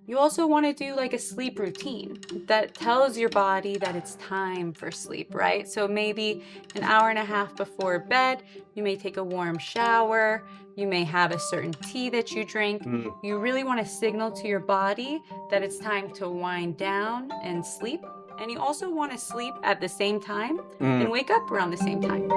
You also want to do like a sleep routine that tells your body that it's time for sleep, right? So maybe an hour and a half before bed, you may take a warm shower, you may have a certain tea that you drink. Mm. You really want to signal to your body that it's time to wind down and sleep. And you also want to sleep at the same time and wake up around the same time.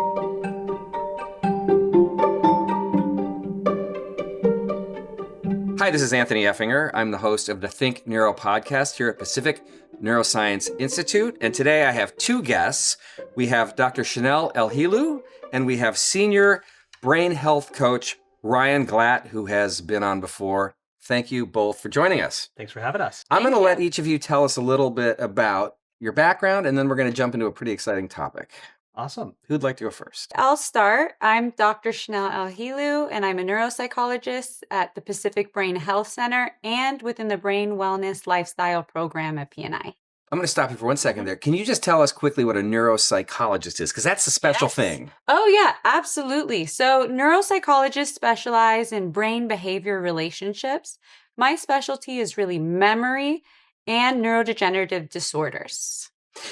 Hi, this is Anthony Effinger. I'm the host of the Think Neuro podcast here at Pacific Neuroscience Institute. And today I have two guests. We have Dr. Chanel El-Hillou, and we have senior brain health coach Ryan Glatt, who has been on before. Thank you both for joining us. Thanks for having us. I'm going to let each of you tell us a little bit about your background, and then we're going to jump into a pretty exciting topic. Awesome. Who'd like to go first? I'll start. I'm Dr. Chanel El-Hillou, and I'm a neuropsychologist at the Pacific Brain Health Center and within the Brain Wellness Lifestyle Program at PNI. I'm going to stop you for 1 second there. Can you just tell us quickly what a neuropsychologist is? Because that's a special thing. Oh, yeah, absolutely. So neuropsychologists specialize in brain behavior relationships. My specialty is really memory and neurodegenerative disorders.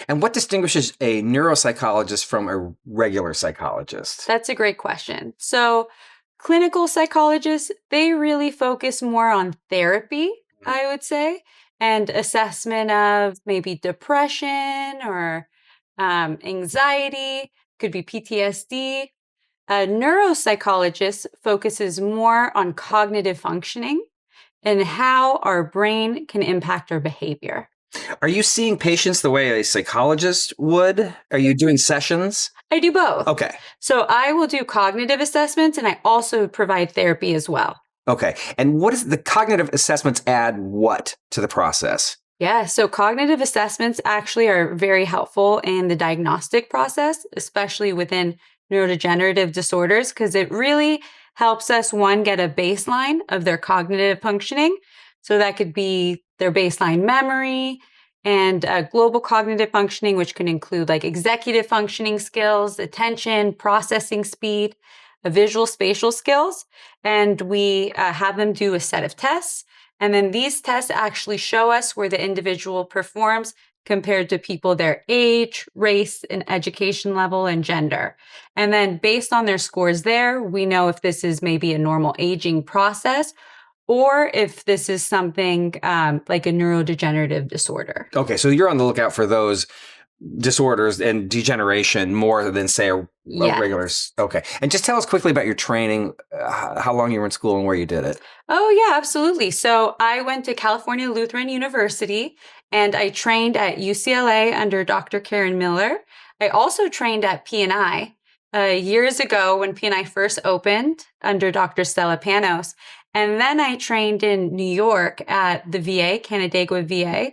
And what distinguishes a neuropsychologist from a regular psychologist? That's a great question. So clinical psychologists, they really focus more on therapy, I would say, and assessment of maybe depression or anxiety, could be PTSD. A neuropsychologist focuses more on cognitive functioning and how our brain can impact our behavior. Are you seeing patients the way a psychologist would? Are you doing sessions? I do both. Okay. So I will do cognitive assessments and I also provide therapy as well. Okay. And what is the cognitive assessments add what to the process? Yeah, so cognitive assessments actually are very helpful in the diagnostic process, especially within neurodegenerative disorders, because it really helps us, one, get a baseline of their cognitive functioning. So that could be their baseline memory and global cognitive functioning, which can include like executive functioning skills, attention, processing speed, visual spatial skills. And we have them do a set of tests. And then these tests actually show us where the individual performs compared to people their age, race, and education level and gender. And then based on their scores there, we know if this is maybe a normal aging process or if this is something like a neurodegenerative disorder. Okay, so you're on the lookout for those disorders and degeneration more than, say, a regular. Okay, and just tell us quickly about your training, how long you were in school and where you did it. Oh, yeah, absolutely. So I went to California Lutheran University and I trained at UCLA under Dr. Karen Miller. I also trained at PNI years ago when PNI first opened under Dr. Stella Panos. And then I trained in New York at the VA, Canandaigua VA,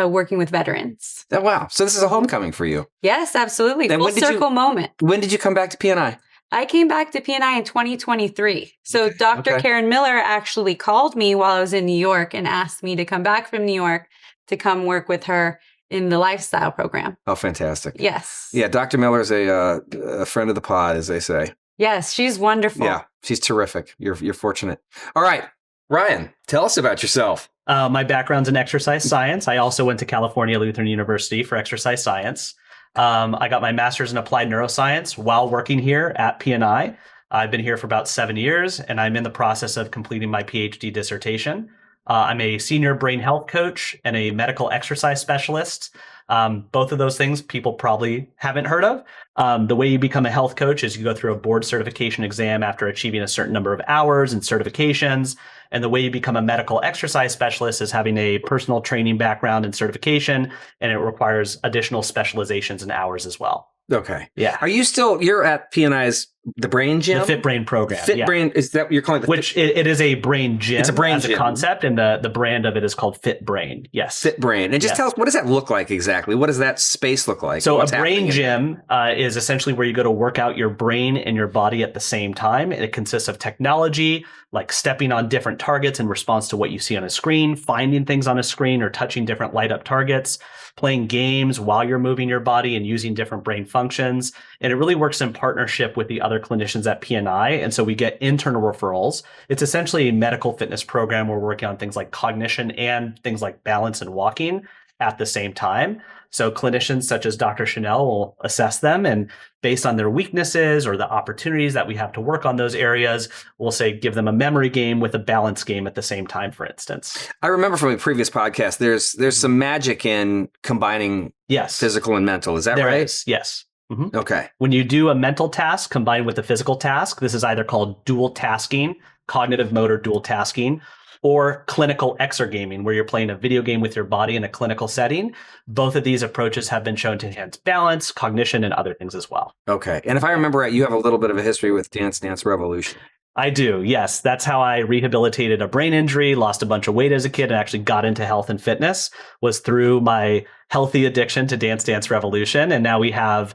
working with veterans. Oh, wow. So this is a homecoming for you. Yes, absolutely. And Full circle moment. When did you come back to PNI? I came back to PNI in 2023. So Dr. Karen Miller actually called me while I was in New York and asked me to come back from New York to come work with her in the lifestyle program. Oh, fantastic. Yes. Yeah, Dr. Miller is a friend of the pod, as they say. Yes, she's wonderful. Yeah, she's terrific. You're fortunate. All right, Ryan, tell us about yourself. My background's in exercise science. I also went to California Lutheran University for exercise science. I got my master's in applied neuroscience while working here at PNI. I've been here for about 7 years, and I'm in the process of completing my PhD dissertation. I'm a senior brain health coach and a medical exercise specialist. Both of those things people probably haven't heard of. The way you become a health coach is you go through a board certification exam after achieving a certain number of hours and certifications. And the way you become a medical exercise specialist is having a personal training background and certification, and it requires additional specializations and hours as well. Okay. Yeah. Are you still, you're at PNI's, the Brain Gym? The Fit Brain program. Fit Brain, is that what you're calling it? Which it is a brain gym. It's a brain as gym. a concept, and the brand of it is called Fit Brain. Yes. Fit Brain. And just tell us, what does that look like exactly? What does that space look like? So What's a brain happening gym is essentially where you go to work out your brain and your body at the same time. It consists of technology, like stepping on different targets in response to what you see on a screen, finding things on a screen or touching different light up targets, playing games while you're moving your body and using different brain functions. And it really works in partnership with the other other clinicians at PNI. And so we get internal referrals. It's essentially a medical fitness program where we're working on things like cognition and things like balance and walking at the same time. So clinicians such as Dr. Chanel will assess them, and based on their weaknesses or the opportunities that we have to work on those areas, we'll say give them a memory game with a balance game at the same time, for instance. I remember from a previous podcast, there's some magic in combining physical and mental. Is that right? There is, yes. Mm-hmm. Okay. When you do a mental task combined with a physical task, this is either called dual tasking, cognitive motor dual tasking, or clinical exergaming, where you're playing a video game with your body in a clinical setting. Both of these approaches have been shown to enhance balance, cognition, and other things as well. Okay. And if I remember right, you have a little bit of a history with Dance Dance Revolution. I do, yes. That's how I rehabilitated a brain injury, lost a bunch of weight as a kid, and actually got into health and fitness, was through my healthy addiction to Dance Dance Revolution. And now we have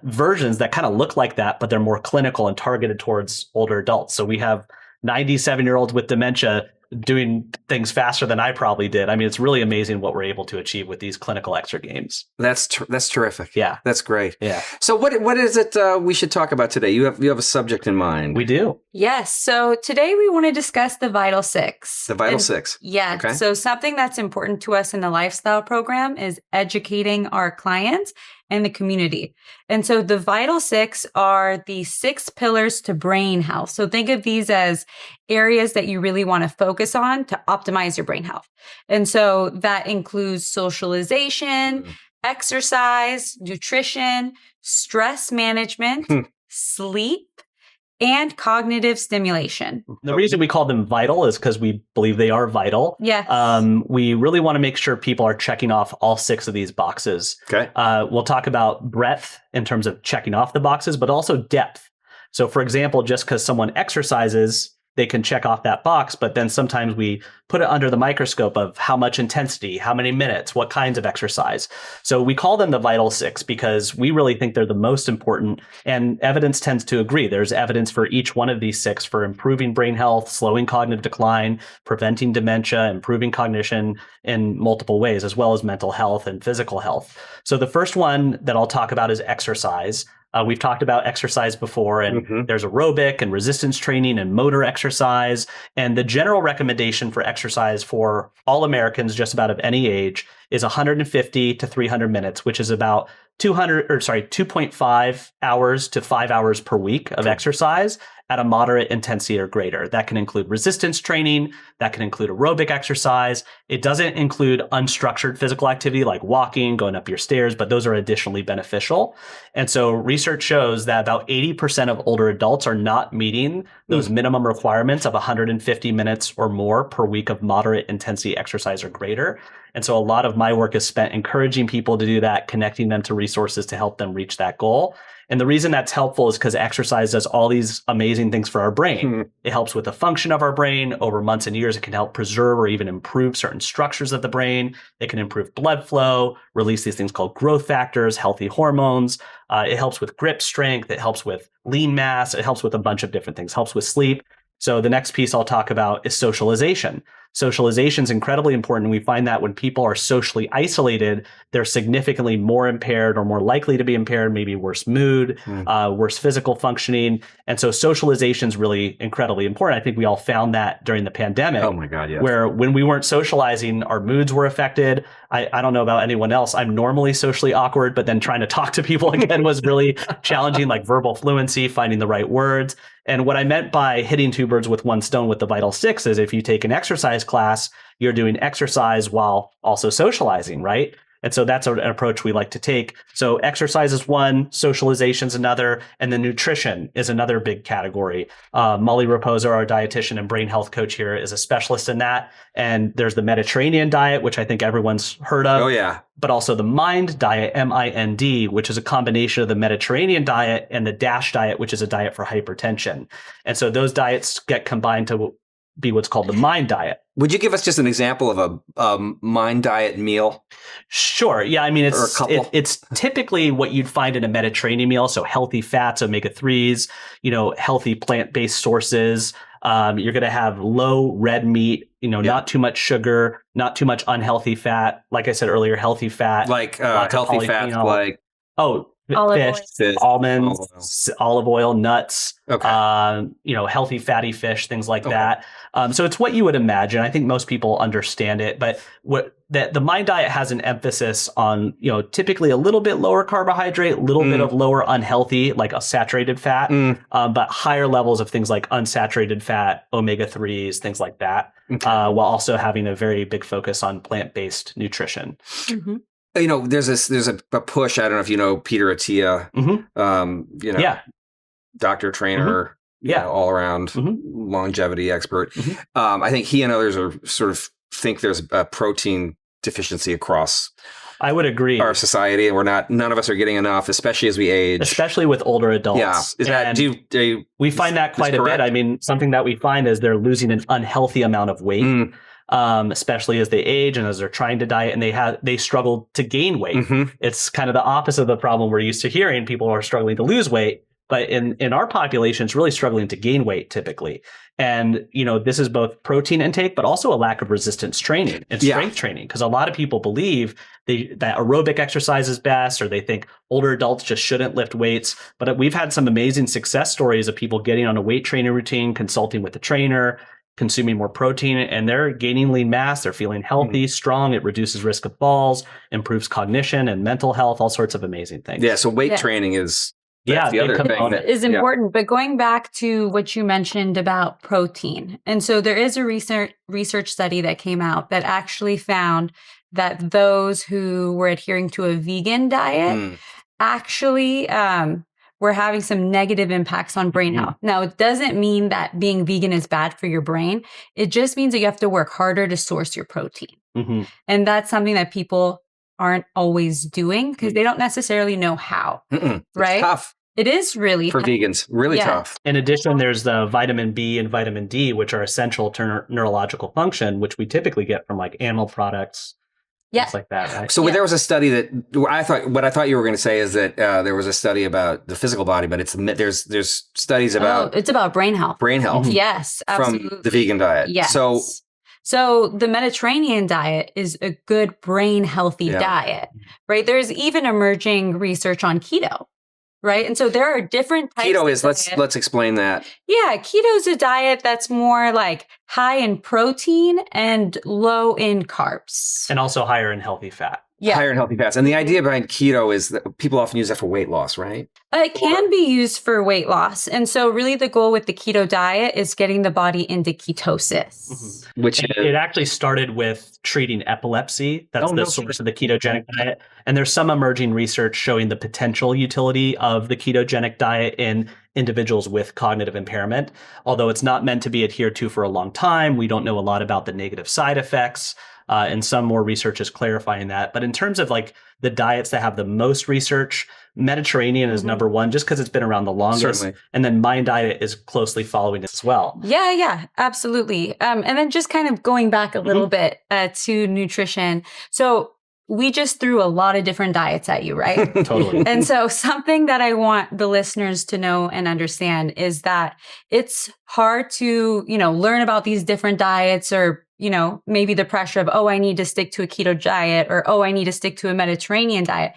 versions that kind of look like that, but they're more clinical and targeted towards older adults. So we have 97-year-olds with dementia doing things faster than I probably did. I mean, it's really amazing what we're able to achieve with these clinical exergames. That's terrific. Yeah. That's great. Yeah. So what is it we should talk about today? You have a subject in mind. We do. Yes. So today we want to discuss the Vital Six. The Vital Six. Yeah. Okay. So something that's important to us in the lifestyle program is educating our clients and the community. And so the Vital Six are the 6 pillars to brain health. So think of these as areas that you really want to focus on to optimize your brain health. And so that includes socialization, exercise, nutrition, stress management, sleep, and cognitive stimulation. The reason we call them vital is because we believe they are vital. Yes. We really want to make sure people are checking off all 6 of these boxes. Okay. We'll talk about breadth in terms of checking off the boxes, but also depth. So for example, just because someone exercises, they can check off that box, but then sometimes we put it under the microscope of how much intensity, how many minutes, what kinds of exercise. So we call them the Vital Six because we really think they're the most important, and evidence tends to agree. There's evidence for each one of these 6 for improving brain health, slowing cognitive decline, preventing dementia, improving cognition in multiple ways, as well as mental health and physical health. So the first one that I'll talk about is exercise. We've talked about exercise before, and there's aerobic and resistance training and motor exercise. And the general recommendation for exercise for all Americans, just about of any age, is 150 to 300 minutes, which is about 2.5 hours to 5 hours per week of exercise at a moderate intensity or greater. That can include resistance training. That can include aerobic exercise. It doesn't include unstructured physical activity like walking, going up your stairs, but those are additionally beneficial. And so research shows that about 80% of older adults are not meeting those minimum requirements of 150 minutes or more per week of moderate intensity exercise or greater. And so a lot of my work is spent encouraging people to do that, connecting them to resources to help them reach that goal. And the reason that's helpful is because exercise does all these amazing things for our brain. It helps with the function of our brain. Over months and years, it can help preserve or even improve certain structures of the brain. It can improve blood flow, release these things called growth factors, healthy hormones. It helps with grip strength. It helps with lean mass. It helps with a bunch of different things. Helps with sleep. So the next piece I'll talk about is socialization. Socialization is incredibly important. We find that when people are socially isolated, they're significantly more impaired or more likely to be impaired, maybe worse mood, worse physical functioning. And so socialization is really incredibly important. I think we all found that during the pandemic. Oh my God, yes. Where when we weren't socializing, our moods were affected. I don't know about anyone else. I'm normally socially awkward, but then trying to talk to people again was really challenging, like verbal fluency, finding the right words. And what I meant by hitting 2 birds with 1 stone with the Vital Six is if you take an exercise class, you're doing exercise while also socializing, right? And so that's an approach we like to take. So exercise is one, socialization is another, and then nutrition is another big category. Molly Raposa, our dietitian and brain health coach here, is a specialist in that. And there's the Mediterranean diet, which I think everyone's heard of. Oh, yeah. But also the MIND diet, MIND, which is a combination of the Mediterranean diet and the DASH diet, which is a diet for hypertension. And so those diets get combined to be what's called the MIND diet. Would you give us just an example of a MIND diet meal? Sure. Yeah. I mean, it's typically what you'd find in a Mediterranean meal. So healthy fats, omega-3s, healthy plant-based sources. You're going to have low red meat, not too much sugar, not too much unhealthy fat. Like I said earlier, healthy fat. Like healthy fat, like... Oh, Olive fish, oil. almonds, olive oil, nuts, Okay. healthy fatty fish, things like that. So it's what you would imagine. I think most people understand it, but the Mind diet has an emphasis on, typically a little bit lower carbohydrate, a little bit of lower unhealthy, like a saturated fat, but higher levels of things like unsaturated fat, omega-3s, things like that, while also having a very big focus on plant-based nutrition. Mm-hmm. There's a push. I don't know if you know Peter Attia, doctor, trainer, all around longevity expert. I think he and others are sort of think there's a protein deficiency across I would agree. our society, and none of us are getting enough, especially as we age. Especially with older adults. Yeah. Is that, we find that quite a bit. I mean, something that we find is they're losing an unhealthy amount of weight, especially as they age and as they're trying to diet, and they struggle to gain weight. It's kind of the opposite of the problem we're used to hearing. People are struggling to lose weight. But in our population, it's really struggling to gain weight typically. And, this is both protein intake, but also a lack of resistance training and strength training. Because a lot of people believe that aerobic exercise is best, or they think older adults just shouldn't lift weights. But we've had some amazing success stories of people getting on a weight training routine, consulting with a trainer, consuming more protein, and they're gaining lean mass. They're feeling healthy, strong. It reduces risk of falls, improves cognition and mental health, all sorts of amazing things. Yeah. So weight training is... That's the other thing is important. But going back to what you mentioned about protein, and so there is a research study that came out that actually found that those who were adhering to a vegan diet actually were having some negative impacts on brain health. Now, it doesn't mean that being vegan is bad for your brain. It just means that you have to work harder to source your protein. And that's something that people aren't always doing because they don't necessarily know how, right? It's tough. It is really for vegans, really tough. In addition, there's the vitamin B and vitamin D, which are essential to neurological function, which we typically get from like animal products, things like that. Right? So there was a study that what I thought you were going to say is that there was a study about the physical body, but there's studies about it's about brain health. Yes, absolutely. From the vegan diet. Yes. So the Mediterranean diet is a good brain healthy diet, right? There's even emerging research on keto, right? And so there are different types keto of is, let's explain that. Yeah, keto is a diet that's more like high in protein and low in carbs. And also higher in healthy fat. Yeah. Higher in healthy fats. And the idea behind keto is that people often use that for weight loss, right? It can be used for weight loss. And so really the goal with the keto diet is getting the body into ketosis. Which it actually started with treating epilepsy. That's the source of the ketogenic diet. And there's some emerging research showing the potential utility of the ketogenic diet in individuals with cognitive impairment. Although it's not meant to be adhered to for a long time, we don't know a lot about the negative side effects. And some more research is clarifying that. But in terms of like the diets that have the most research, Mediterranean is number one, just because it's been around the longest. Certainly. And then Mind diet is closely following it as well. Yeah, absolutely. And then just kind of going back a little bit to nutrition. So we just threw a lot of different diets at you, right? Totally. And so something that I want the listeners to know and understand is that it's hard to, learn about these different diets or maybe the pressure of, I need to stick to a keto diet or, I need to stick to a Mediterranean diet.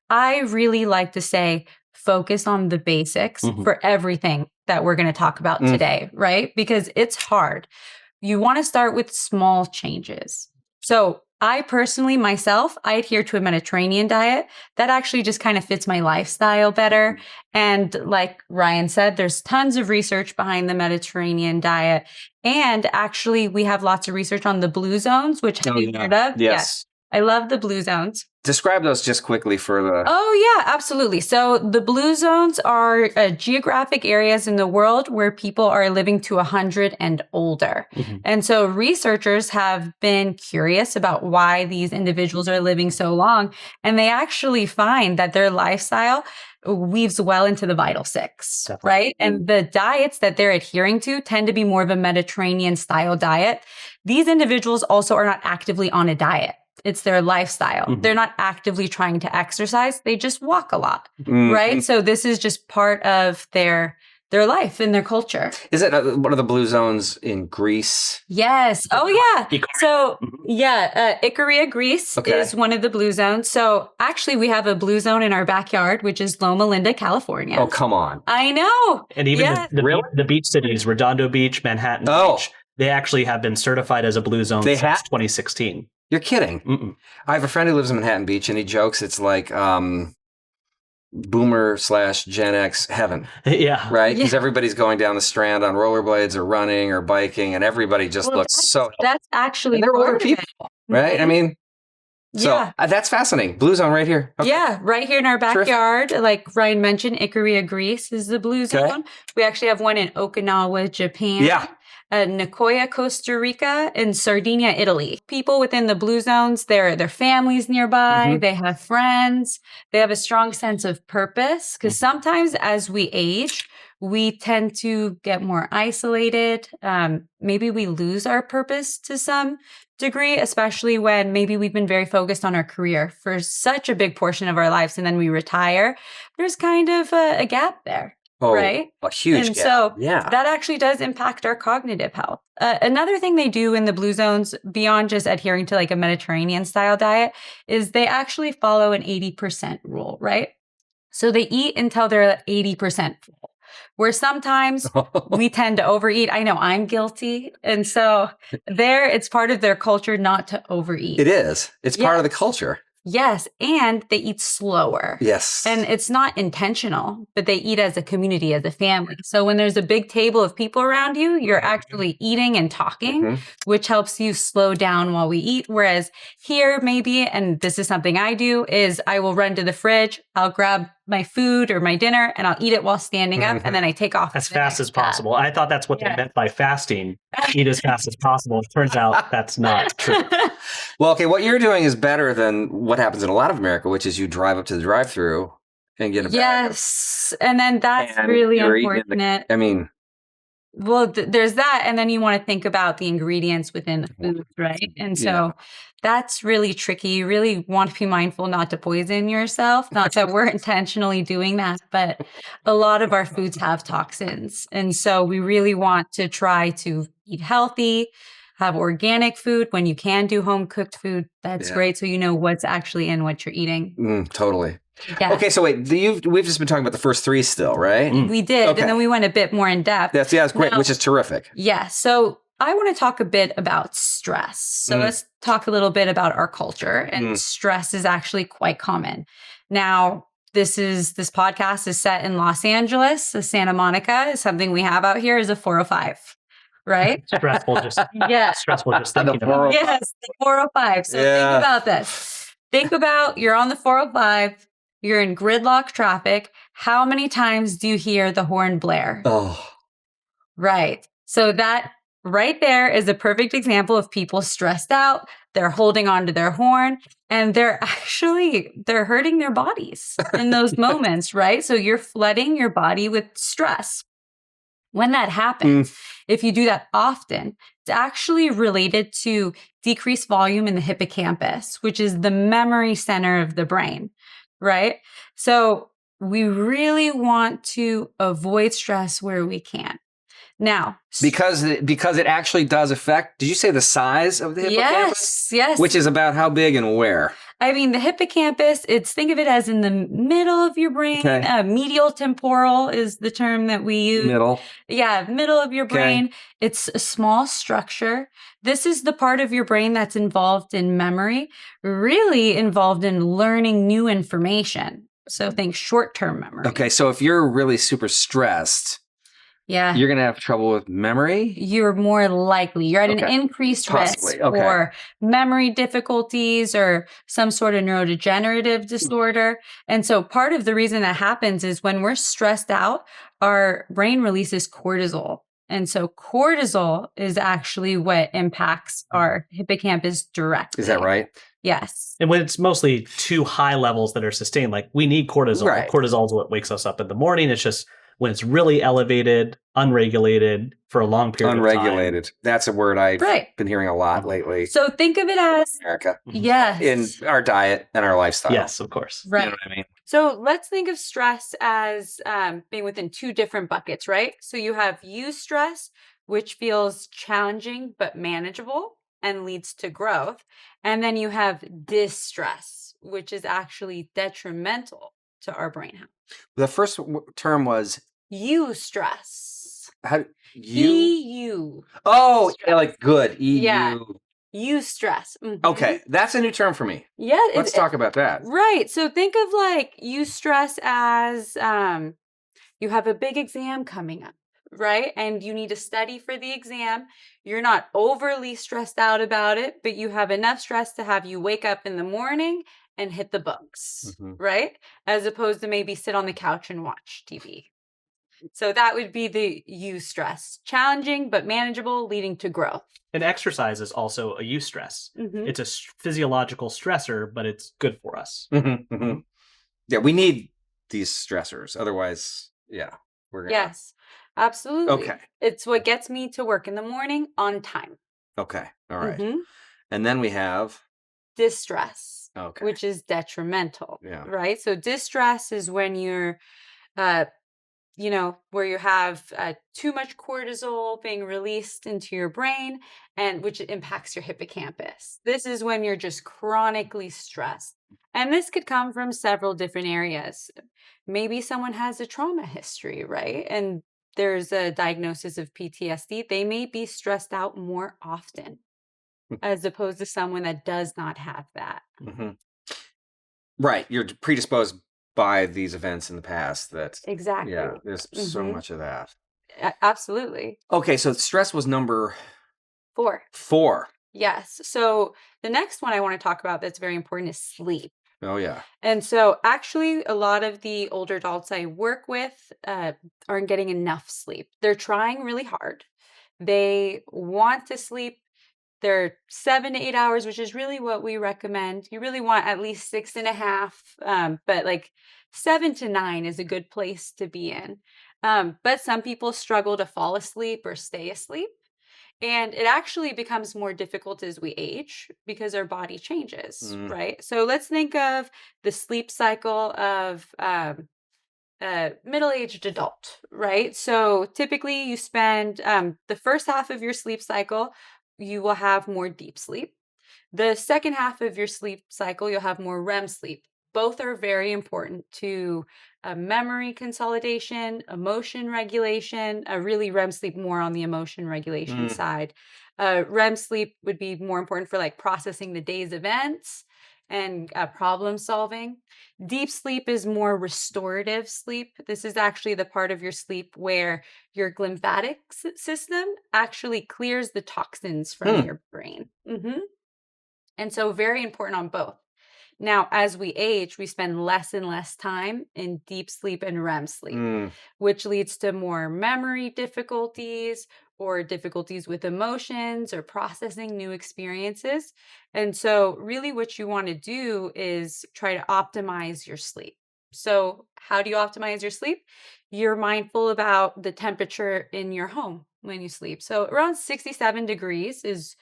I really like to say, focus on the basics for everything that we're going to talk about today, right? Because it's hard. You want to start with small changes. So I personally, myself, I adhere to a Mediterranean diet that actually just kind of fits my lifestyle better. And like Ryan said, there's tons of research behind the Mediterranean diet. And actually, we have lots of research on the blue zones, which have you heard of? Yes. I love the blue zones. Describe those just quickly for the... Oh, yeah, absolutely. So the blue zones are geographic areas in the world where people are living to 100 and older. And so researchers have been curious about why these individuals are living so long. And they actually find that their lifestyle weaves well into the vital six, right? And the diets that they're adhering to tend to be more of a Mediterranean style diet. These individuals also are not actively on a diet. It's their lifestyle. They're not actively trying to exercise. They just walk a lot, right? So this is just part of their their life and their culture. Is it one of the blue zones in Greece? Yes. Oh, yeah. Icaria. So, yeah, Icaria, Greece Okay. is one of the blue zones. So, actually, we have a blue zone in our backyard, which is Loma Linda, California. Oh, come on. I know. And even Yeah. the beach cities, Redondo Beach, Manhattan Oh. Beach, they actually have been certified as a blue zone They since have? 2016. You're kidding. Mm-mm. I have a friend who lives in Manhattan Beach, and he jokes it's like boomer/Gen X heaven, Yeah. right? Because Yeah. everybody's going down the Strand on rollerblades or running or biking, and everybody just Well, looks so, That's actually and they're older part of people, it. right? I Mhm. mean, so Yeah. that's fascinating. Blue zone right here. Okay. Yeah, right here in our Terrific. backyard. Like Ryan mentioned, Icaria, Greece is the blue Okay. zone. We actually have one in Okinawa, Japan. Yeah. Nicoya, Costa Rica, and Sardinia, Italy. People within the blue zones, their families nearby, Mhm. they have friends, they have a strong sense of purpose. Because Mm-hmm. sometimes as we age, we tend to get more isolated. Maybe we lose our purpose to some degree, especially when maybe we've been very focused on our career for such a big portion of our lives and then we retire. There's kind of a gap there. Oh, Right? a huge And gap. so yeah. that actually does impact our cognitive health. Another thing they do in the blue zones, beyond just adhering to like a Mediterranean style diet, is they actually follow an 80% rule, right? So they eat until they're at 80% full, where sometimes we tend to overeat. I know I'm guilty. And so it's part of their culture not to overeat. It is. It's part of the Yes. culture. Yes. And they eat slower. Yes. And it's not intentional, but they eat as a community, as a family. So when there's a big table of people around you, you're actually eating and talking, Mhm. which helps you slow down while we eat. Whereas here, maybe, and this is something I do, is I will run to the fridge, I'll grab my food or my dinner, and I'll eat it while standing up, and then I take off As the fast next as step. possible. I thought that's what Yeah. they meant by fasting. Eat as fast as possible. It turns out that's not true. Well, okay, what you're doing is better than what happens in a lot of America, which is you drive up to the drive-through and get a bag. Yes. And then that's And really you're eating in the- unfortunate. I mean, Well, there's that. And then you want to think about the ingredients within the food, right? And so that's really tricky. You really want to be mindful not to poison yourself. Not that we're intentionally doing that, but a lot of our foods have toxins. And so we really want to try to eat healthy, have organic food. When you can do home cooked food, that's Yeah. great. So you know what's actually in what you're eating. totally. Yeah. Okay, so wait, we've just been talking about the first three still, right? Mm. We did. Okay. And then we went a bit more in depth. That's great, Now- which is terrific. Yeah. So I want to talk a bit about stress. So let's talk a little bit about our culture. And stress is actually quite common. Now, this podcast is set in Los Angeles. So Santa Monica is something we have out here is a 405, right? Stressful just Yes. stressful just On the thinking about it. Yes, the 405. So Yeah. think about this. Think about you're on the 405, you're in gridlock traffic. How many times do you hear the horn blare? Oh, Right. So that right there is a perfect example of people stressed out. They're holding on to their horn and they're hurting their bodies in those moments, right? So you're flooding your body with stress. When that happens, if you do that often, it's actually related to decreased volume in the hippocampus, which is the memory center of the brain, right? So we really want to avoid stress where we can. Now, because it actually does affect. Did you say the size of the hippocampus? yes. Which is about how big and where? I mean, the hippocampus, think of it as in the middle of your brain. Okay. Medial temporal is the term that we use. Middle. Yeah, middle of your Okay. brain. It's a small structure. This is the part of your brain that's involved in memory, really involved in learning new information. So think short-term memory. Okay, so if you're really super stressed, Yeah. you're going to have trouble with memory? You're more likely. You're at an Okay. increased Possibly. risk Okay. for memory difficulties or some sort of neurodegenerative disorder. And so part of the reason that happens is when we're stressed out, our brain releases cortisol. And so cortisol is actually what impacts our hippocampus directly. Is that right? Yes. And when it's mostly too high levels that are sustained, like we need cortisol. Right. Cortisol is what wakes us up in the morning. It's just when it's really elevated, unregulated for a long period of time. Unregulated. That's a word I've Right. been hearing a lot lately So think of it as, in America. yes. In our diet and our lifestyle. Yes, of course. Right. You know what I mean? So let's think of stress as being within two different buckets, right? So you have eustress, which feels challenging but manageable and leads to growth. And then you have distress, which is actually detrimental to our brain health. The first term was Eustress. how you. EU. Oh, yeah, Stress. like good. EU. Yeah. Eustress. Mhm. Okay, that's a new term for me. Yeah. Let's talk about that. Right. So think of like eustress as you have a big exam coming up, right? And you need to study for the exam. You're not overly stressed out about it, but you have enough stress to have you wake up in the morning and hit the books, Mhm. right? As opposed to maybe sit on the couch and watch TV. So that would be the eustress. Challenging but manageable, leading to growth. And exercise is also a eustress. Mhm. It's a physiological stressor, but it's good for us. Mhm, mhm. Yeah, we need these stressors. Otherwise, yeah, we're gonna. Yes, absolutely. Okay. It's what gets me to work in the morning on time. Okay. All right. Mhm. And then we have. Distress, Okay. which is detrimental, Yeah. right? So distress is when you're, uh, where you have too much cortisol being released into your brain, and which impacts your hippocampus. This is when you're just chronically stressed. And this could come from several different areas. Maybe someone has a trauma history, right? And there's a diagnosis of PTSD. They may be stressed out more often as opposed to someone that does not have that. Mhm. Right. You're predisposed by these events in the past that. Exactly. Yeah, there's so Mhm. much of that. Absolutely. Okay, so stress was number 4. 4. Yes. So the next one I want to talk about that's very important is sleep. Oh, yeah. And so actually a lot of the older adults I work with aren't getting enough sleep. They're trying really hard. They want to sleep. They're 7 to 8 hours, which is really what we recommend. You really want at least 6.5, but like 7 to 9 is a good place to be in. But some people struggle to fall asleep or stay asleep. And it actually becomes more difficult as we age because our body changes, Mm. right? So let's think of the sleep cycle of a middle-aged adult, right? So typically you spend the first half of your sleep cycle, you will have more deep sleep. The second half of your sleep cycle, you'll have more REM sleep. Both are very important to memory consolidation, emotion regulation, really REM sleep more on the emotion regulation side. REM sleep would be more important for like processing the day's events and problem solving. Deep sleep is more restorative sleep. This is actually the part of your sleep where your lymphatic system actually clears the toxins from your brain. And so, very important on both. Now, as we age, we spend less and less time in deep sleep and REM sleep, Mm. which leads to more memory difficulties or difficulties with emotions or processing new experiences. And so, really, what you want to do is try to optimize your sleep. So, how do you optimize your sleep? You're mindful about the temperature in your home when you sleep. So, around 67 degrees is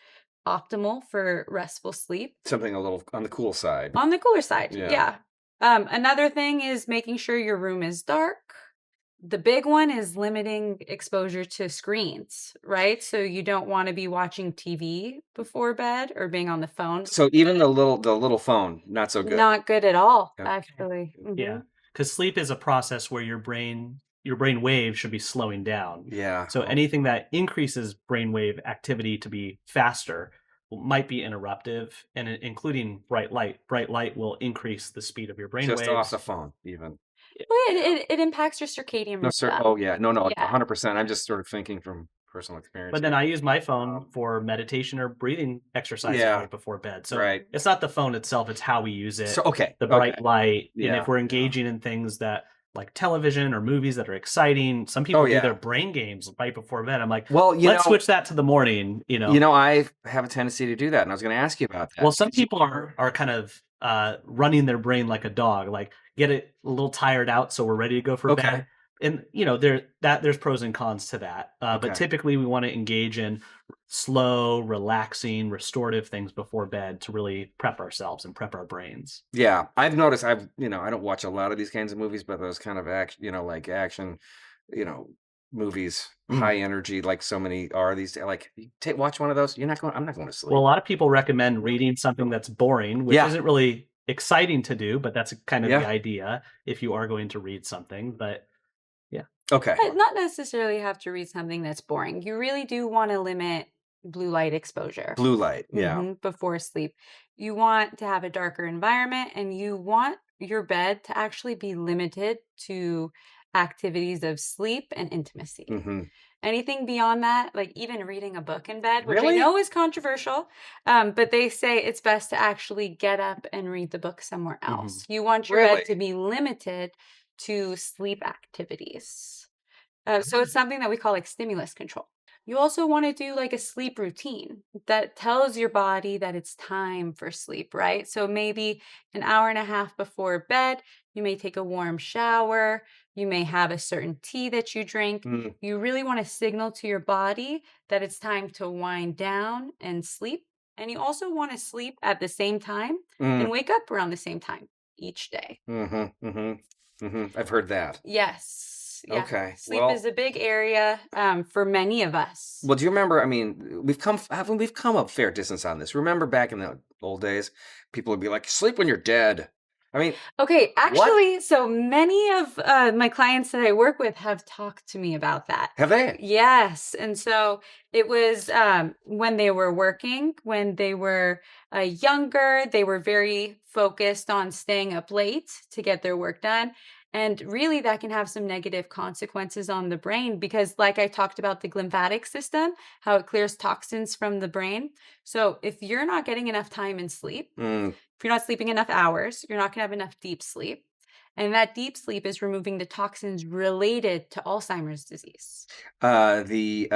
optimal for restful sleep. Something a little on the cool side. On the cooler side, Yeah. yeah. Another thing is making sure your room is dark. The big one is limiting exposure to screens, right? So you don't want to be watching TV before bed or being on the phone. So even the little phone, not so good. Not good at all, Okay. actually. Yeah, because sleep is a process where your brain waves should be slowing down. Yeah. So anything that increases brainwave activity to be faster might be interruptive, and including bright light. Bright light will increase the speed of your brain Just waves. off the phone, even. Well, it impacts your circadian No, sir. rhythm. Oh, yeah. No, Yeah. 100%. I'm just sort of thinking from personal experience. But then I use my phone for meditation or breathing exercises Yeah. right before bed. So Right. it's not the phone itself; it's how we use it. So okay. The bright okay. light, and Yeah, if we're yeah. engaging in things that like television or movies that are exciting, some people do yeah. their brain games right before bed. I'm like, Well, let's switch that to the morning. I have a tendency to do that, and I was going to ask you about that. Well, some people are kind of running their brain like a dog, like get it a little tired out, so we're ready to go for Okay. bed. And there's pros and cons to that. Okay. But typically, we want to engage in slow, relaxing, restorative things before bed to really prep ourselves and prep our brains. Yeah, I've noticed. I don't watch a lot of these kinds of movies, but those kind of action, like action, you know, movies, high energy, like so many are these days. Like, watch one of those. I'm not going to sleep. Well, a lot of people recommend reading something that's boring, which Yeah. isn't really exciting to do, but that's kind of Yeah. the idea if you are going to read something. But Okay. Not necessarily have to read something that's boring. You really do want to limit blue light exposure. Blue light. Yeah. Before sleep. You want to have a darker environment and you want your bed to actually be limited to activities of sleep and intimacy. hmm Anything beyond that, like even reading a book in bed, which Really? I know is controversial, but they say it's best to actually get up and read the book somewhere else. You want your Really? bed to be limited to sleep activities. So it's something that we call like stimulus control. You also want to do like a sleep routine that tells your body that it's time for sleep, right? So maybe an hour and a half before bed, you may take a warm shower. You may have a certain tea that you drink. Mm. You really want to signal to your body that it's time to wind down and sleep. And you also want to sleep at the same time and wake up around the same time each day. I've heard that. Yes. Yeah. Okay. Sleep Well, is a big area for many of us. well, do you remember? I mean, we've come a fair distance on this. Remember back in the old days, people would be like, "Sleep when you're dead." I mean, Okay, actually, so many of my clients that I work with have talked to me about that. have they? Yes. And so it was when they were working, when they were younger, they were very focused on staying up late to get their work done. And really, that can have some negative consequences on the brain because, like I talked about the glymphatic system, how it clears toxins from the brain. So, if you're not getting enough time in sleep, Mm, if you're not sleeping enough hours, you're not going to have enough deep sleep. And that deep sleep is removing the toxins related to Alzheimer's disease. the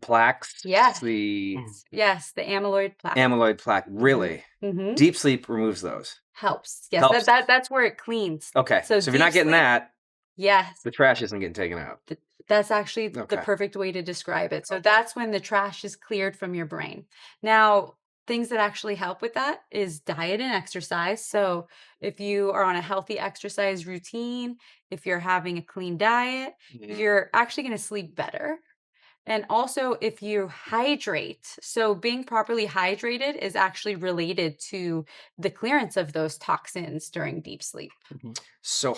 plaques. Yes. The Yes, the amyloid plaque. amyloid plaque. Really, Mhm. deep sleep removes those. Helps. Yes, Helps. that's where it cleans. Okay. So So if you're not deep getting sleep- that, Yes. the trash isn't getting taken out. That's actually the Okay. perfect way to describe it. So that's when the trash is cleared from your brain. Now, things that actually help with that is diet and exercise. So if you are on a healthy exercise routine, if you're having a clean diet, Mhm. you're actually going to sleep better. And also, if you hydrate, so being properly hydrated is actually related to the clearance of those toxins during deep sleep. So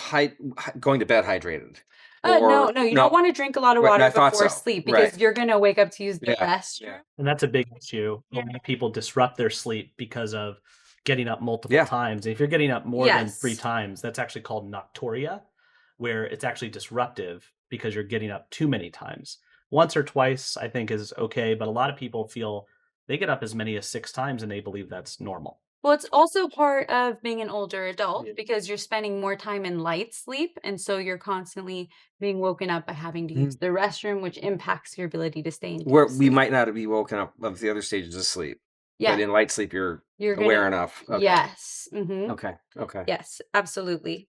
going to bed hydrated. No, you don't want to drink a lot of Right, water I thought before so. sleep because Right. you're going to wake up to use the Yeah, restroom. yeah. And that's a big issue. A lot of people disrupt their sleep because of getting up multiple Yeah. times. And if you're getting up more than Yes. 3 times, that's actually called nocturia, where it's actually disruptive because you're getting up too many times. Once or twice, I think, is okay, but a lot of people feel they get up as many as 6 times and they believe that's normal. Well, it's also part of being an older adult Yeah. because you're spending more time in light sleep. And so you're constantly being woken up by having to use the restroom, which impacts your ability to stay in deep Where we sleep. might not be woken up of the other stages of sleep. Yeah. But in light sleep, you're You're aware gonna, enough. Okay. yes. Hmm. Okay. Okay. Yes, absolutely.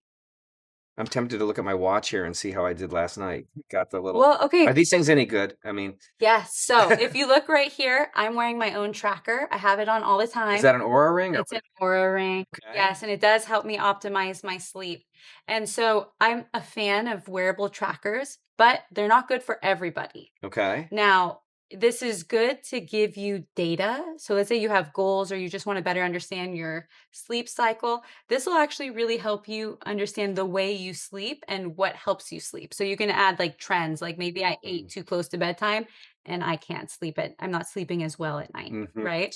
I'm tempted to look at my watch here and see how I did last night. Got the little. Well, okay. Are these things any good? I mean, Yes. So if you look right here, I'm wearing my own tracker. I have it on all the time. is that an Aura ring? It's an Aura ring. Okay. Yes, and it does help me optimize my sleep. And so I'm a fan of wearable trackers, but they're not good for everybody. Okay. Now, this is good to give you data. So let's say you have goals or you just want to better understand your sleep cycle. This will actually really help you understand the way you sleep and what helps you sleep. So you can add like trends, like maybe I ate too close to bedtime and I can't sleep I'm not sleeping as well at night, Mhm. right?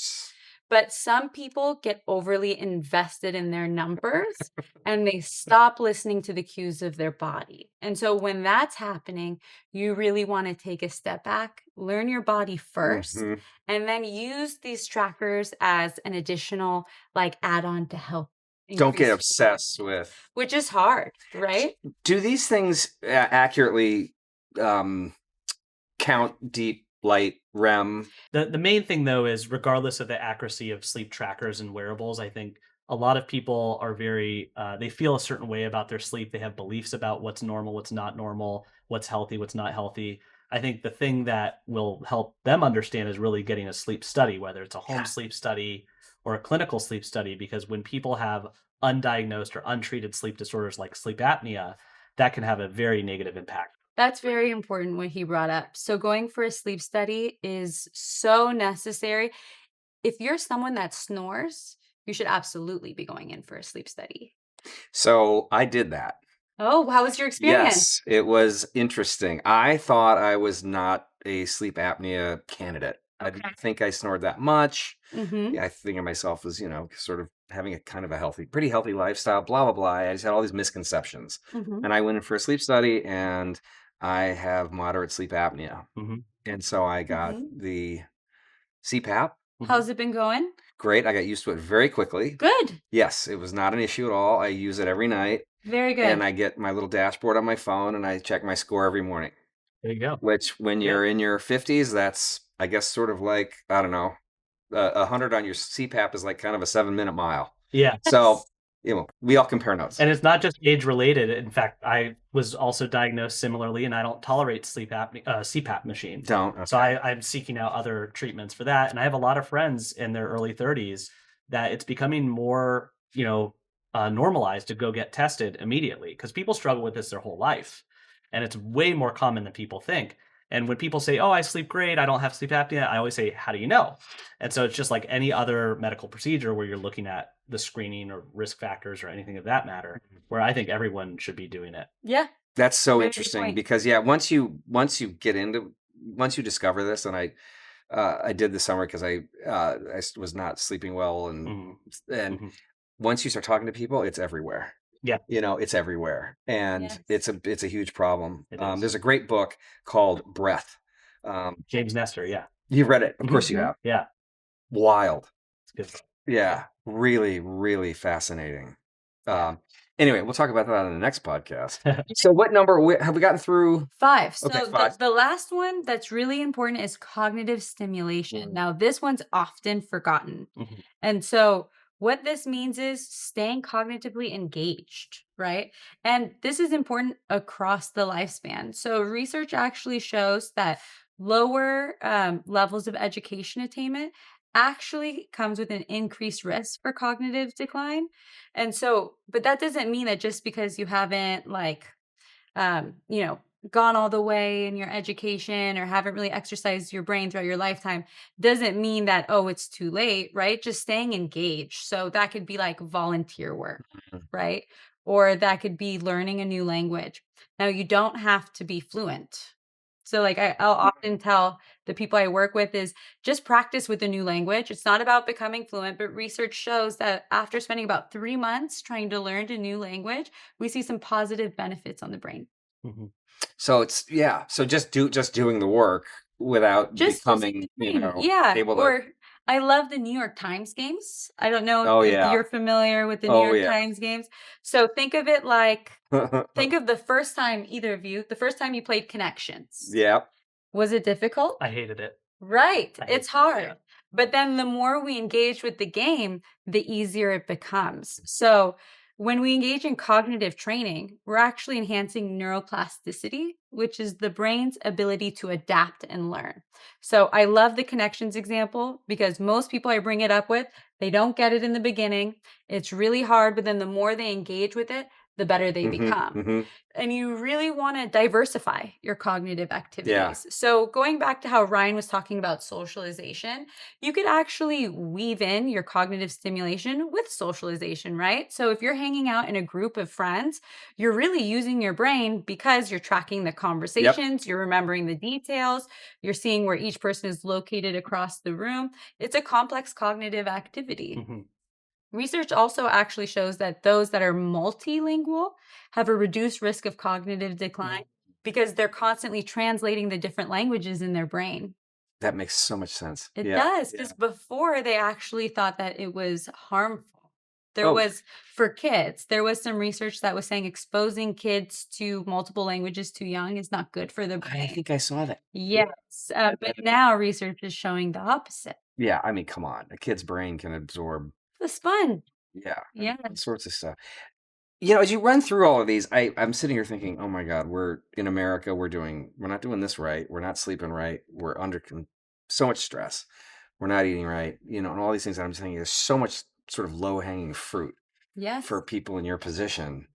But some people get overly invested in their numbers and they stop listening to the cues of their body. And so when that's happening, you really want to take a step back, learn your body first, Mhm. and then use these trackers as an additional like add-on to help. Don't get increase your obsessed sleep, with. which is hard, right? Do these things accurately count deep light REM? The main thing, though, is regardless of the accuracy of sleep trackers and wearables, I think a lot of people are very, they feel a certain way about their sleep. They have beliefs about what's normal, what's not normal, what's healthy, what's not healthy. I think the thing that will help them understand is really getting a sleep study, whether it's a home sleep study or a clinical sleep study, because when people have undiagnosed or untreated sleep disorders like sleep apnea, that can have a very negative impact. That's very important what he brought up. So going for a sleep study is so necessary. If you're someone that snores, you should absolutely be going in for a sleep study. So I did that. Oh, how was your experience? Yes, it was interesting. I thought I was not a sleep apnea candidate. I Okay. didn't think I snored that much. Mm-hmm. Yeah, I think of myself as, sort of having a kind of a pretty healthy lifestyle, blah, blah, blah. I just had all these misconceptions. Mm-hmm. And I went in for a sleep study and I have moderate sleep apnea. Mm-hmm. And so I got Mm-hmm. the CPAP. How's it been going? Great. I got used to it very quickly. Good. Yes, it was not an issue at all. I use it every night. Very good. And I get my little dashboard on my phone and I check my score every morning, There you go. which when Yeah. you're in your 50s, that's, I guess, sort of like, I don't know, 100 on your CPAP is like kind of a 7-minute mile. Yeah. So, we all compare notes. And it's not just age related. In fact, I was also diagnosed similarly, and I don't tolerate CPAP machines. Don't. So I'm seeking out other treatments for that. And I have a lot of friends in their early 30s that it's becoming more, normalized to go get tested immediately, because people struggle with this their whole life. And it's way more common than people think. And when people say, "Oh, I sleep great, I don't have sleep apnea," I always say, "How do you know?" And so it's just like any other medical procedure where you're looking at the screening or risk factors or anything of that matter, where I think everyone should be doing it. Yeah. That's so Very good interesting point. because once you discover this, and I did this summer because I was not sleeping well, and Mhm. once you start talking to people, it's everywhere. Yeah. It's everywhere, and Yes. it's a huge problem. It is. There's a great book called Breath. James Nestor, yeah. You've read it, of course you Mhm. have. Yeah. Wild, It's good. yeah, really, really fascinating. Yeah. Anyway, we'll talk about that on the next podcast. So, what number have we gotten through? 5. So Okay, 5. the last one that's really important is cognitive stimulation. Mm. Now, this one's often forgotten. Mhm. And so what this means is staying cognitively engaged, right? And this is important across the lifespan. So research actually shows that lower levels of education attainment actually comes with an increased risk for cognitive decline. And so, but that doesn't mean that just because you haven't um, you know, gone all the way in your education or haven't really exercised your brain throughout your lifetime doesn't mean that, oh, it's too late, right? Just staying engaged. So that could be like volunteer work, Mhm. right? Or that could be learning a new language. Now, you don't have to be fluent. So, like, I'll often tell the people I work with is just practice with a new language. It's not about becoming fluent, but research shows that after spending about 3 months trying to learn a new language, we see some positive benefits on the brain. Mhm. So so just doing the work without Just using becoming, the brain. Yeah. able to. Or I love the New York Times games. I don't know Oh if yeah. you're familiar with the New Oh York yeah. Times games. So think of it like, think of the first time, either of you, the first time you played Connections. Yep. Was it difficult? I hated it. Right. I hate It's it, hard. yeah. But then the more we engage with the game, the easier it becomes. So when we engage in cognitive training, we're actually enhancing neuroplasticity, which is the brain's ability to adapt and learn. So I love the Connections example because most people I bring it up with, they don't get it in the beginning. It's really hard, but then the more they engage with it, the better they become. Mhm. And you really want to diversify your cognitive activities. Yeah. So going back to how Ryan was talking about socialization, you could actually weave in your cognitive stimulation with socialization, right? So if you're hanging out in a group of friends, you're really using your brain because you're tracking the conversations, you're remembering the details, you're seeing where each person is located across the room. It's a complex cognitive activity. Mhm. Research also actually shows that those that are multilingual have a reduced risk of cognitive decline because they're constantly translating the different languages in their brain. That makes so much sense. It Yeah. does, Yeah. because before they actually thought that it was harmful. There Oh. was, for kids, there was some research that was saying exposing kids to multiple languages too young is not good for the I brain. think I saw that. Yes, but now research is showing the opposite. Yeah, I mean, come on. A kid's brain can absorb, The sponge. yeah, Yeah. all sorts of stuff. As you run through all of these, I'm sitting here thinking, oh my God, we're in America, we're not doing this right. We're not sleeping right. We're under so much stress. We're not eating right, and all these things. I'm just thinking there's so much sort of low hanging fruit Yes. for people in your position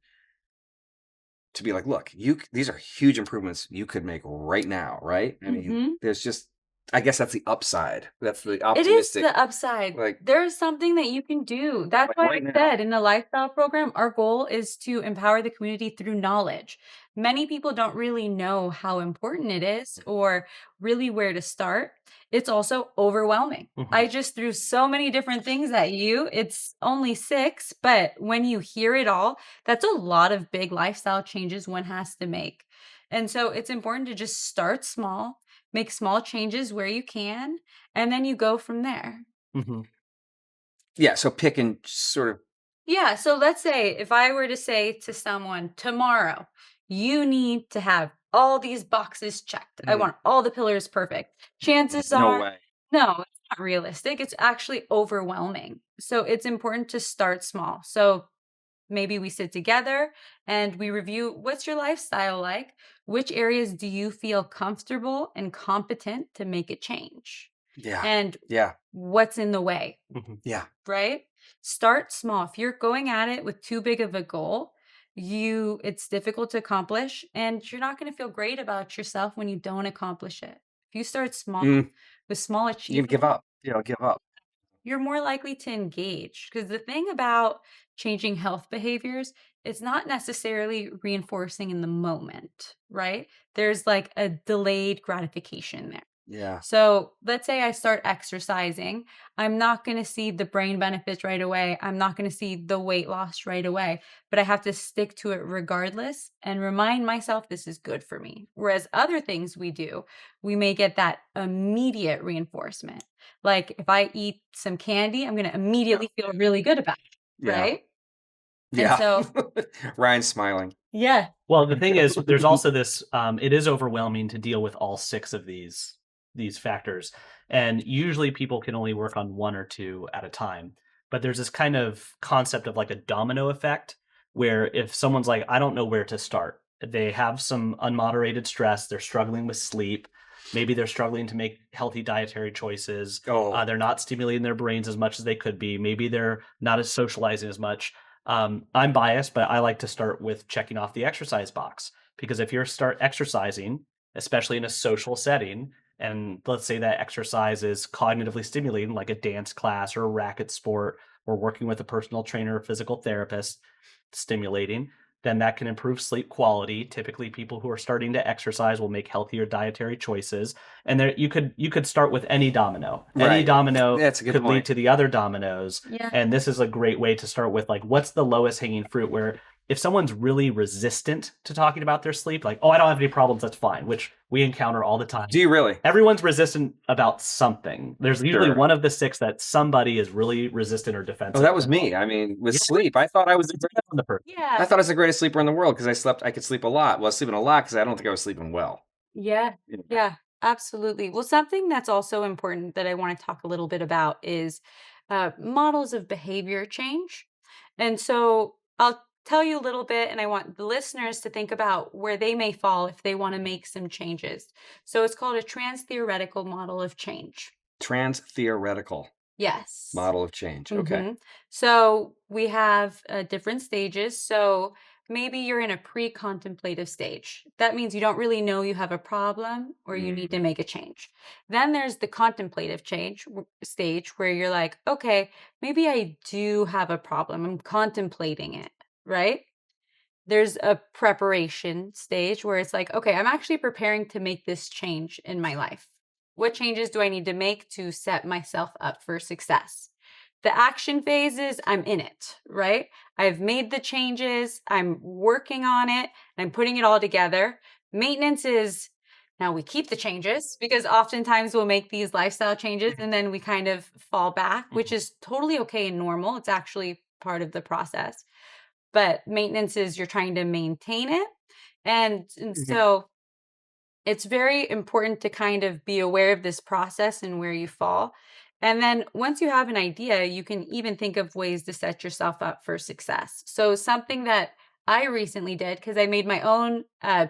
to be like, look, these are huge improvements you could make right now, right? I mean, there's just, I guess that's the upside. That's the It is optimistic. the upside. Like, There's something that you can do. That's Like why right I now. said in the lifestyle program, our goal is to empower the community through knowledge. Many people don't really know how important it is or really where to start. It's also overwhelming. Mhm. I just threw so many different things at you. It's only 6, but when you hear it all, that's a lot of big lifestyle changes one has to make. And so it's important to just start small, make small changes where you can, and then you go from there. Mhm. yeah, so pick and sort of, Yeah. So let's say if I were to say to someone tomorrow, you need to have all these boxes checked. I Mhm. want all the pillars perfect. Chances no are, way. no, it's not realistic. It's actually overwhelming. So it's important to start small. So maybe we sit together and we review what's your lifestyle like? Which areas do you feel comfortable and competent to make a change? Yeah. And Yeah. what's in the way? Mhm. Yeah. Right? Start small. If you're going at it with too big of a goal, it's difficult to accomplish and you're not going to feel great about yourself when you don't accomplish it. If you start small Mm, with small you can achievements, give up. Give up. you're more likely to engage because the thing about changing health behaviors, it's not necessarily reinforcing in the moment, right? There's like a delayed gratification there. Yeah. So let's say I start exercising. I'm not going to see the brain benefits right away. I'm not going to see the weight loss right away, but I have to stick to it regardless and remind myself this is good for me. Whereas other things we do, we may get that immediate reinforcement. Like if I eat some candy, I'm going to immediately feel really good about it, Yeah. right? Yeah. so- Ryan's smiling. Yeah. Well, the thing is, there's also this. It is overwhelming to deal with all 6 of these factors, and usually people can only work on 1 or 2 at a time. But there's this kind of concept of like a domino effect, where if someone's like, I don't know where to start, they have some unmoderated stress, they're struggling with sleep, maybe they're struggling to make healthy dietary choices, Oh. they're not stimulating their brains as much as they could be, maybe they're not as socializing as much. I'm biased, but I like to start with checking off the exercise box because if you start exercising, especially in a social setting, and let's say that exercise is cognitively stimulating, like a dance class or a racket sport, or working with a personal trainer or physical therapist, stimulating, then that can improve sleep quality. Typically, people who are starting to exercise will make healthier dietary choices. And there, you could start with any domino. Any Right. domino That's a good could lead point. to the other dominoes. Yeah. And this is a great way to start with, like, what's the lowest hanging fruit, where if someone's really resistant to talking about their sleep, like, oh, I don't have any problems, that's fine, which we encounter all the time. Do you really? Everyone's resistant about something. There's usually Sure. one of the 6 that somebody is really resistant or defensive. Oh, that was about. me. I mean, with Yeah. sleep, I thought I was. Depends on the person. Yeah. I thought I was the greatest sleeper in the world because I could sleep a lot. Well, I was sleeping a lot because I don't think I was sleeping well. Yeah. You know? Yeah, absolutely. Well, something that's also important that I want to talk a little bit about is models of behavior change. And so I'll tell you a little bit, and I want the listeners to think about where they may fall if they want to make some changes. So it's called a trans theoretical model of change. Trans theoretical Yes. model of change. Okay. Mhm. So we have different stages. So maybe you're in a pre-contemplative stage. That means you don't really know you have a problem or you need to make a change. Then there's the contemplative stage where you're like, okay, maybe I do have a problem. I'm contemplating it, right? There's a preparation stage where it's like, okay, I'm actually preparing to make this change in my life. What changes do I need to make to set myself up for success? The action phase is I'm in it, right? I've made the changes, I'm working on it, and I'm putting it all together. Maintenance is now we keep the changes because oftentimes we'll make these lifestyle changes and then we kind of fall back, which is totally okay and normal. It's actually part of the process. But maintenance is you're trying to maintain it. And so it's very important to kind of be aware of this process and where you fall. And then once you have an idea, you can even think of ways to set yourself up for success. So, something that I recently did, because I made my own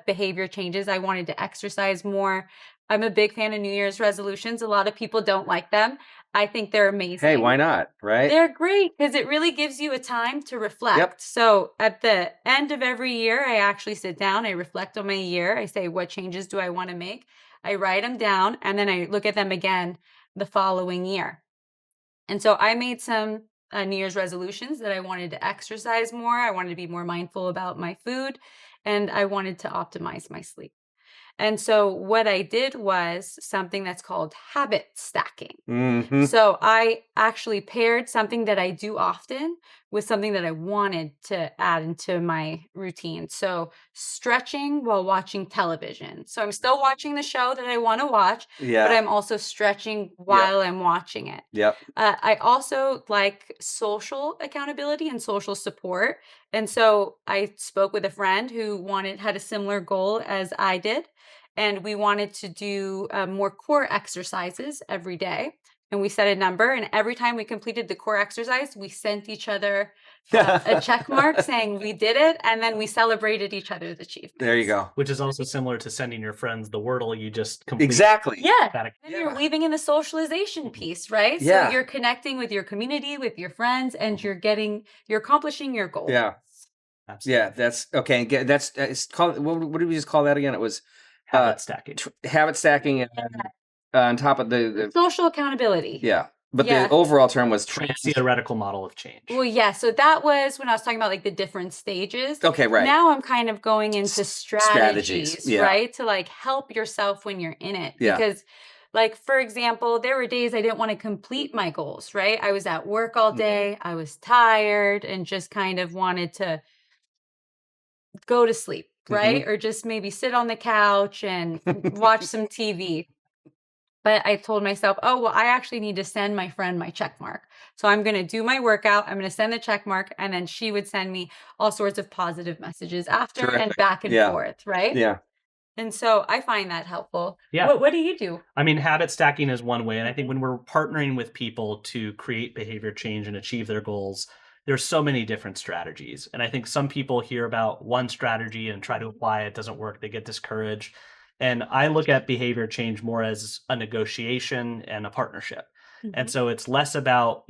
behavior changes, I wanted to exercise more. I'm a big fan of New Year's resolutions. A lot of people don't like them. I think they're amazing. Hey, why not? Right? They're great because it really gives you a time to reflect. Yep. So at the end of every year, I actually sit down, I reflect on my year. I say, what changes do I want to make? I write them down and then I look at them again the following year. And so I made some New Year's resolutions that I wanted to exercise more. I wanted to be more mindful about my food and I wanted to optimize my sleep. And so what I did was something that's called habit stacking. Mm-hmm. So I actually paired something that I do often with something that I wanted to add into my routine. So stretching while watching television. So I'm still watching the show that I want to watch, Yeah. but I'm also stretching while I'm watching it. Yep. I also like social accountability and social support. And so I spoke with a friend who had a similar goal as I did. And we wanted to do more core exercises every day. And we set a number. And every time we completed the core exercise, we sent each other a check mark saying we did it. And then we celebrated each other's achievements. There you go. Which is also similar to sending your friends the Wordle you just completed. Exactly. Yeah. That- And you're weaving in the socialization piece, right? Yeah. So you're connecting with your community, with your friends, and you're accomplishing your goals. Yeah. Absolutely. Yeah. That's okay. That's it's called. What did we just call that again? It was Habit stacking. habit stacking, and on top of the Social accountability. yeah. But Yeah. the overall term was Theoretical model of change. Well, yeah. So that was when I was talking about like the different stages. Okay, right. Now I'm kind of going into strategies, yeah. right? To like help yourself when you're in it. Yeah. Because like, for example, there were days I didn't want to complete my goals, right? I was at work all day. I was tired and just kind of wanted to go to sleep, right? Or just maybe sit on the couch and watch some TV. But I told myself, oh, well, I actually need to send my friend my check mark. So I'm going to do my workout. I'm going to send the check mark. And then she would send me all sorts of positive messages after and back and forth, right? Yeah. And so I find that helpful. Yeah. What do you do? I mean, habit stacking is one way. And I think when we're partnering with people to create behavior change and achieve their goals, there's so many different strategies. And I think some people hear about one strategy and try to apply it, doesn't work, they get discouraged. And I look at behavior change more as a negotiation and a partnership. And so it's less about,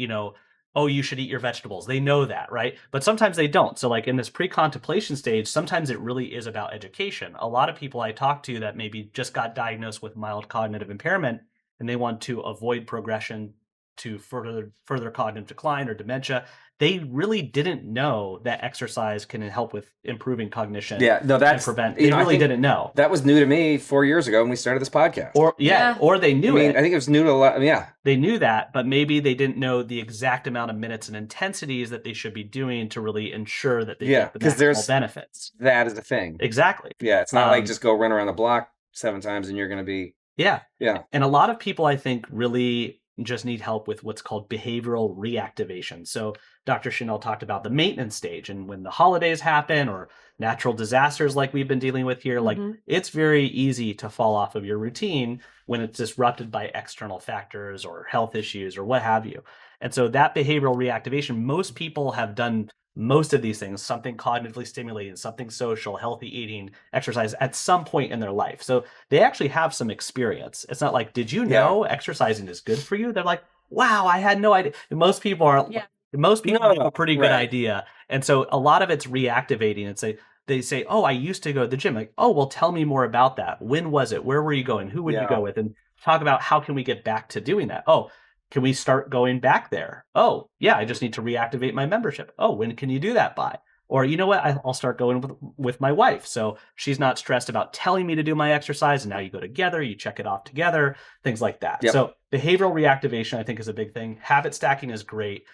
oh, you should eat your vegetables. They know that, right? But sometimes they don't. So like in this pre-contemplation stage, sometimes it really is about education. A lot of people I talk to that maybe just got diagnosed with mild cognitive impairment and they want to avoid progression to further cognitive decline or dementia, they really didn't know that exercise can help with improving cognition. Yeah, no, that's prevent. They really didn't know. That was new to me 4 years ago when we started this podcast. Or they knew it. I think it was new to a lot. Yeah, they knew that, but maybe they didn't know the exact amount of minutes and intensities that they should be doing to really ensure that they get the maximal benefits. That is the thing. Exactly. Yeah, it's not like just go run around the block 7 times and you're going to be. Yeah. Yeah. And a lot of people, I think, really just need help with what's called behavioral reactivation. So Dr. Chanel talked about the maintenance stage, and when the holidays happen or natural disasters like we've been dealing with here, like it's very easy to fall off of your routine when it's disrupted by external factors or health issues or what have you. And so that behavioral reactivation, most people have done most of these things, something cognitively stimulating, something social, healthy eating, exercise at some point in their life. So they actually have some experience. It's not like, did you know exercising is good for you? They're like, wow, I had no idea. And most people are, most people have a pretty good idea. And so a lot of it's reactivating and they say, oh, I used to go to the gym. Like, oh, well, tell me more about that. When was it? Where were you going? Who would you go with? And talk about how can we get back to doing that? Oh, can we start going back there? Oh, yeah, I just need to reactivate my membership. Oh, when can you do that by? Or you know what? I'll start going with my wife. So she's not stressed about telling me to do my exercise. And now you go together, you check it off together, things like that. Yep. So behavioral reactivation, I think, is a big thing. Habit stacking is great.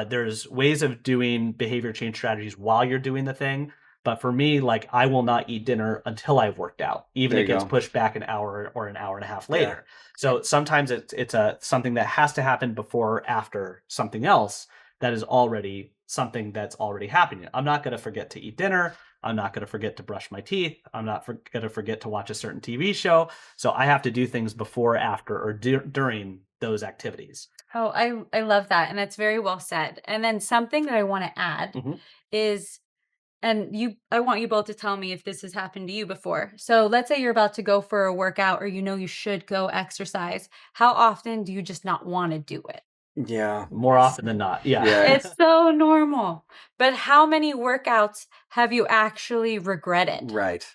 There's ways of doing behavior change strategies while you're doing the thing. But for me, like, I will not eat dinner until I've worked out, even if it gets pushed back an hour or an hour and a half later. So sometimes it's something that has to happen before or after something else that is already something that's already happening. I'm not going to forget to eat dinner. I'm not going to forget to brush my teeth. I'm not going to forget to watch a certain TV show. So I have to do things before, after, or during those activities. Oh, I love that. And that's very well said. And then something that I want to add Mhm. is, I want you both to tell me if this has happened to you before. So let's say you're about to go for a workout or you should go exercise. How often do you just not want to do it? Yeah. More often than not. Yeah. Yeah. It's so normal. But how many workouts have you actually regretted? Right.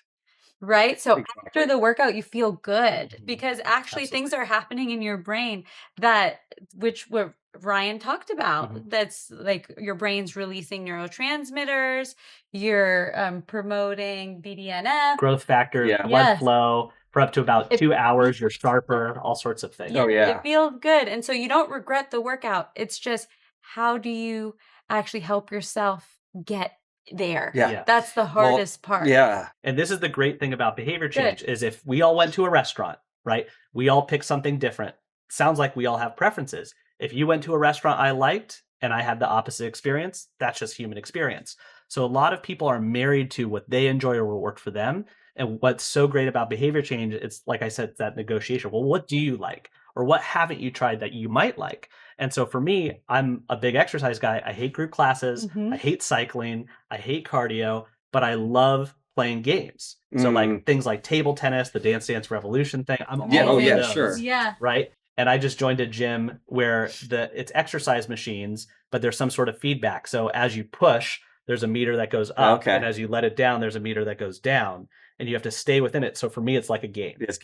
Right? So Exactly. after the workout, you feel good because actually Absolutely. things are happening in your brain that, which what Ryan talked about, Mhm. that's like your brain's releasing neurotransmitters, you're promoting BDNF. Growth factors, Yeah. blood Yes. flow for up to about It 2 hours. You're sharper, all sorts of things. Oh, yeah. It feels good. And so you don't regret the workout. It's just, how do you actually help yourself get there? Yeah. Yeah. That's the Well, hardest part. Yeah. And this is the great thing about behavior Good. change is if we all went to a restaurant, right? We all pick something different. Sounds like we all have preferences. If you went to a restaurant I liked and I had the opposite experience, that's just human experience. So a lot of people are married to what they enjoy or what worked for them. And what's so great about behavior change, it's like I said, it's that negotiation. Well, what do you like? Or what haven't you tried that you might like? And so for me, I'm a big exercise guy. I hate group classes. Mhm. I hate cycling. I hate cardio, but I love playing games. So like things like table tennis, the Dance Dance Revolution thing. I'm Yeah, all oh, over yeah, those, sure. Yeah. right? And I just joined a gym where it's exercise machines, but there's some sort of feedback. So as you push, there's a meter that goes up, Okay. and as you let it down, there's a meter that goes down, and you have to stay within it. So for me, it's like a game. Yes.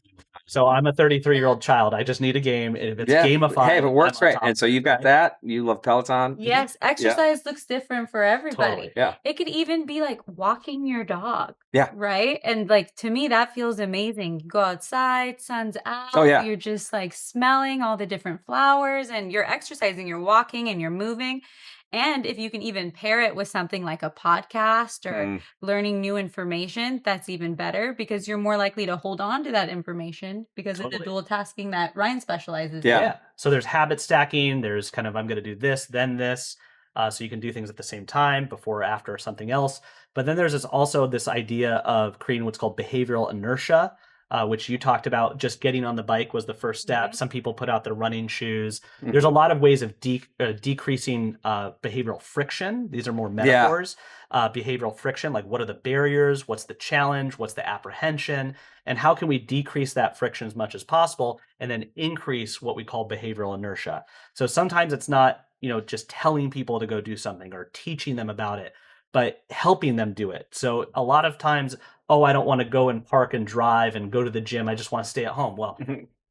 So I'm a 33-year-old child. I just need a game. And if it's Yeah. gamified, Hey, if it works, I'm on right. top And of so it, you've got right? that. You love Peloton. Yes, exercise looks different for everybody. Totally. Yeah. It could even be like walking your dog. Yeah. Right? And like to me, that feels amazing. You go outside, sun's out. Oh, yeah. You're just like smelling all the different flowers and you're exercising, you're walking and you're moving. And if you can even pair it with something like a podcast or learning new information, that's even better because you're more likely to hold on to that information because of the Totally. dual tasking that Ryan specializes Yeah. Yeah. So there's habit stacking. There's kind of, I'm going to do this, then this. So you can do things at the same time, before or after or something else. But then there's also this idea of creating what's called behavioral inertia, which you talked about. Just getting on the bike was the first step. Mhm. Some people put out their running shoes. There's a lot of ways of decreasing behavioral friction. These are more metaphors. Behavioral friction, like what are the barriers? What's the challenge? What's the apprehension? And how can we decrease that friction as much as possible and then increase what we call behavioral inertia? So sometimes it's not, just telling people to go do something or teaching them about it, but helping them do it. So a lot of times, oh, I don't want to go and park and drive and go to the gym. I just want to stay at home. Well,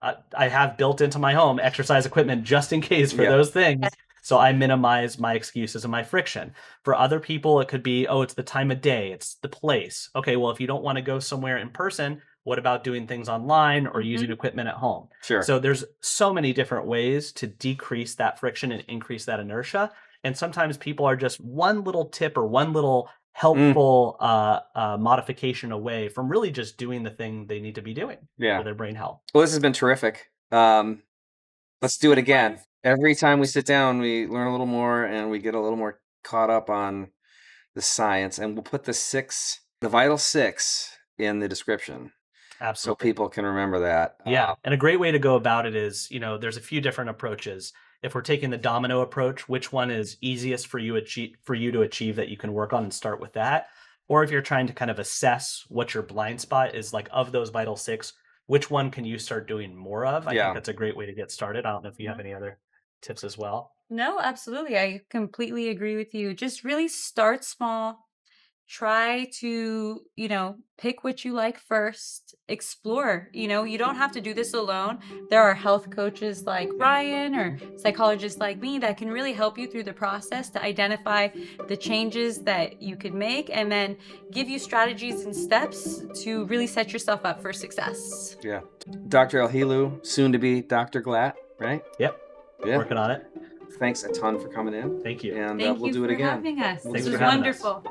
I have built into my home exercise equipment just in case for Yeah. those things. So I minimize my excuses and my friction. For other people, it could be, oh, it's the time of day, it's the place. Okay, well, if you don't want to go somewhere in person, what about doing things online or using equipment at home? Sure. So there's so many different ways to decrease that friction and increase that inertia. And sometimes people are just one little tip or one little helpful modification away from really just doing the thing they need to be doing Yeah. for their brain health. Well, this has been terrific. Let's do it again. Every time we sit down, we learn a little more and we get a little more caught up on the science. And we'll put the vital six in the description so Absolutely. people can remember that. Yeah. And a great way to go about it is, there's a few different approaches. If we're taking the domino approach, which one is easiest for you to achieve that you can work on and start with that? Or if you're trying to kind of assess what your blind spot is, like of those vital six, which one can you start doing more of? I Yeah. think that's a great way to get started. I don't know if you have any other tips as well. No, absolutely. I completely agree with you. Just really start small. Try to, pick what you like first. Explore. You don't have to do this alone. There are health coaches like Ryan or psychologists like me that can really help you through the process to identify the changes that you could make and then give you strategies and steps to really set yourself up for success. Yeah. Dr. El-Helu, soon to be Dr. Glatt, right? Yep. Yeah. Working on it. Thanks a ton for coming in. Thank you. And Thank we'll you do it for again. having us. Thanks This for was having us. wonderful.